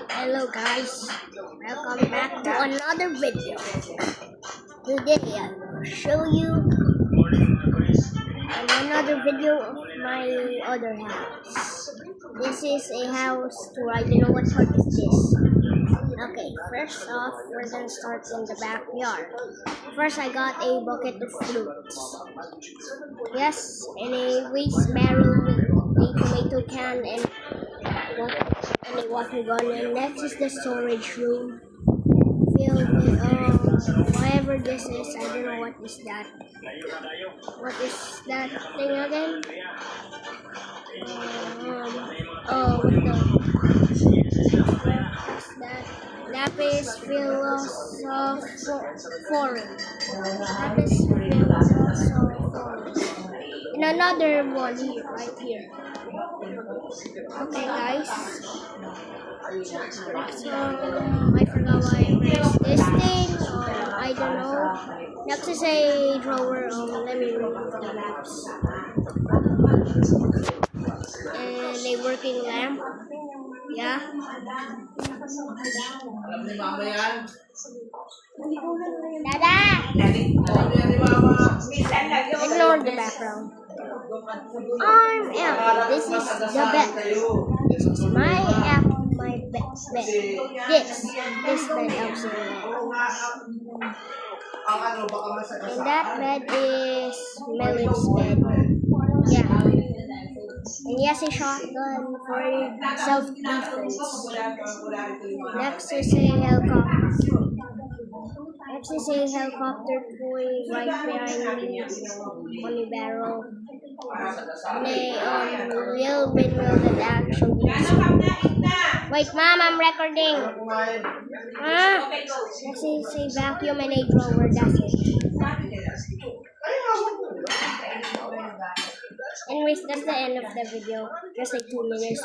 Hello guys, welcome back to another video. Today I will show you another video of my other house. This is a house tour. I don't know what part is this. Okay, first off, we're gonna start in the backyard. First, I got a bucket of fruits. Yes, and a waste barrel with a tomato can and a water gun. And next is the storage room filled with whatever this is. I don't know what is that. What is that thing again? What's that? Lapis philosophorum. Lapis philosophorum. And another one here, right here. Okay, guys. So, I forgot why I pressed this thing. I don't know. Next is a drawer. Let me remove the maps. And a working lamp. Yeah. Dada! Ignore the background. I'm Ellie. This is the bed. This is my bed. This bed upstairs. And that bed is Melon's bed. Yeah. And he has a shotgun for self-defense. Next is a helicopter. Next is a helicopter toy right behind me on the barrel. And a little windmill that actually wait, Mom, I'm recording. Next is a vacuum and a drawer. That's it. Anyways, that's the end of the video. Just like 2 minutes.